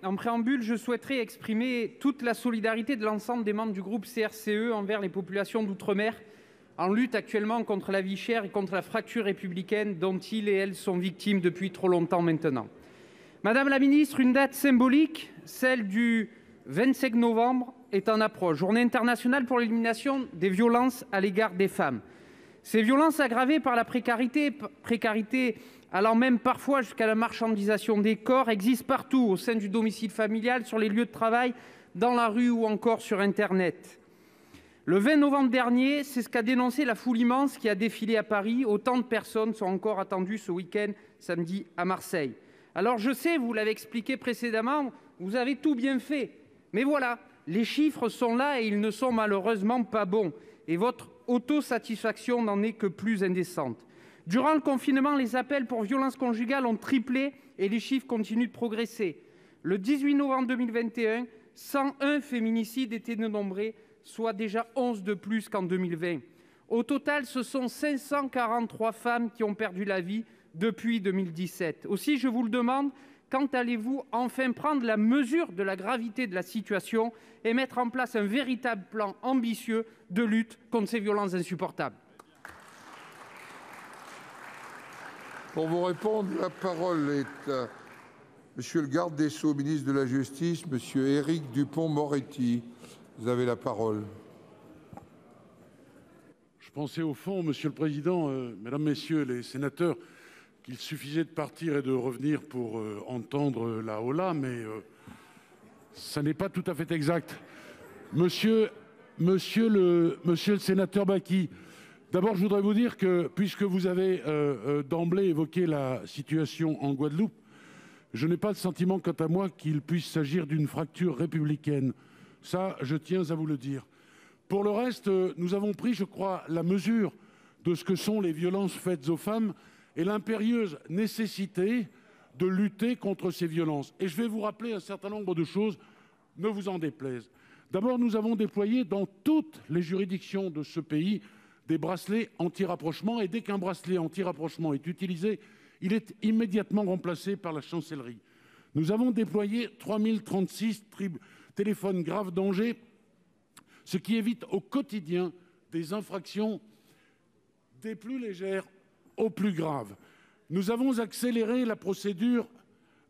En préambule, je souhaiterais exprimer toute la solidarité de l'ensemble des membres du groupe CRCE envers les populations d'outre-mer en lutte actuellement contre la vie chère et contre la fracture républicaine dont ils et elles sont victimes depuis trop longtemps maintenant. Madame la ministre, une date symbolique, celle du 25 novembre, est en approche, journée internationale pour l'élimination des violences à l'égard des femmes. Ces violences aggravées par la précarité allant même parfois jusqu'à la marchandisation des corps, existent partout, au sein du domicile familial, sur les lieux de travail, dans la rue ou encore sur Internet. Le 20 novembre dernier, c'est ce qu'a dénoncé la foule immense qui a défilé à Paris. Autant de personnes sont encore attendues ce week-end, samedi, à Marseille. Alors je sais, vous l'avez expliqué précédemment, vous avez tout bien fait. Mais voilà, les chiffres sont là et ils ne sont malheureusement pas bons. Et votre autosatisfaction n'en est que plus indécente. Durant le confinement, les appels pour violences conjugales ont triplé et les chiffres continuent de progresser. Le 18 novembre 2021, 101 féminicides étaient dénombrés, soit déjà 11 de plus qu'en 2020. Au total, ce sont 543 femmes qui ont perdu la vie depuis 2017. Aussi, je vous le demande, quand allez-vous enfin prendre la mesure de la gravité de la situation et mettre en place un véritable plan ambitieux de lutte contre ces violences insupportables ? Pour vous répondre, la parole est à Monsieur le garde des Sceaux, ministre de la Justice, Monsieur Éric Dupond-Moretti. Vous avez la parole. Je pensais au fond, Monsieur le Président, Mesdames, Messieurs les sénateurs, qu'il suffisait de partir et de revenir pour entendre la hola, mais ça n'est pas tout à fait exact. Monsieur le sénateur Bacchi, d'abord, je voudrais vous dire que, puisque vous avez d'emblée évoqué la situation en Guadeloupe, je n'ai pas le sentiment, quant à moi, qu'il puisse s'agir d'une fracture républicaine. Ça, je tiens à vous le dire. Pour le reste, nous avons pris, je crois, la mesure de ce que sont les violences faites aux femmes et l'impérieuse nécessité de lutter contre ces violences. Et je vais vous rappeler un certain nombre de choses, ne vous en déplaise. D'abord, nous avons déployé dans toutes les juridictions de ce pays des bracelets anti-rapprochement, et dès qu'un bracelet anti-rapprochement est utilisé, il est immédiatement remplacé par la chancellerie. Nous avons déployé 3036 téléphones grave danger, ce qui évite au quotidien des infractions des plus légères aux plus graves. Nous avons accéléré la procédure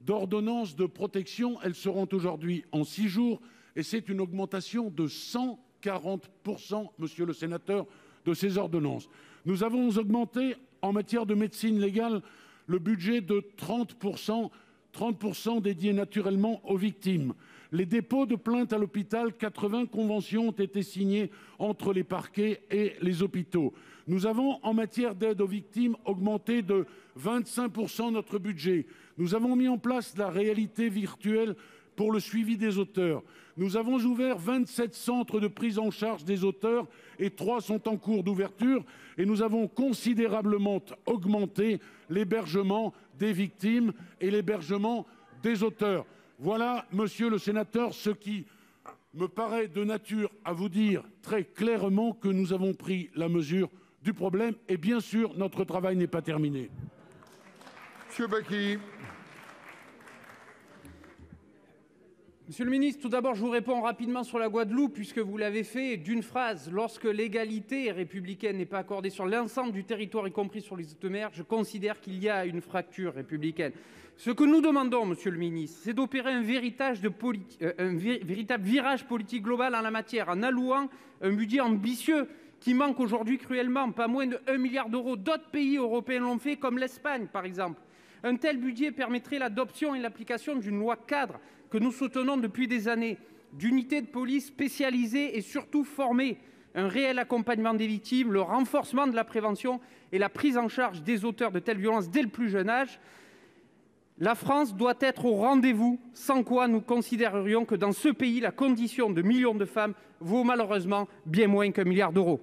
d'ordonnance de protection. Elles seront aujourd'hui en 6 jours, et c'est une augmentation de 140%, monsieur le sénateur, de ces ordonnances. Nous avons augmenté en matière de médecine légale le budget de 30%, 30% dédié naturellement aux victimes. Les dépôts de plaintes à l'hôpital, 80 conventions ont été signées entre les parquets et les hôpitaux. Nous avons, en matière d'aide aux victimes, augmenté de 25% notre budget. Nous avons mis en place la réalité virtuelle pour le suivi des auteurs. Nous avons ouvert 27 centres de prise en charge des auteurs et 3 sont en cours d'ouverture. Et nous avons considérablement augmenté l'hébergement des victimes et l'hébergement des auteurs. Voilà, monsieur le sénateur, ce qui me paraît de nature à vous dire très clairement que nous avons pris la mesure du problème. Et bien sûr, notre travail n'est pas terminé. Monsieur Bacchi. Monsieur le ministre, tout d'abord, je vous réponds rapidement sur la Guadeloupe, puisque vous l'avez fait d'une phrase. Lorsque l'égalité républicaine n'est pas accordée sur l'ensemble du territoire, y compris sur les outre-mer, je considère qu'il y a une fracture républicaine. Ce que nous demandons, monsieur le ministre, c'est d'opérer un véritable virage politique global en la matière, en allouant un budget ambitieux qui manque aujourd'hui cruellement, pas moins de 1 milliard d'euros. D'autres pays européens l'ont fait, comme l'Espagne, par exemple. Un tel budget permettrait l'adoption et l'application d'une loi cadre que nous soutenons depuis des années, d'unités de police spécialisées et surtout formées, un réel accompagnement des victimes, le renforcement de la prévention et la prise en charge des auteurs de telles violences dès le plus jeune âge. La France doit être au rendez-vous, sans quoi nous considérerions que dans ce pays, la condition de millions de femmes vaut malheureusement bien moins qu'1 milliard d'euros.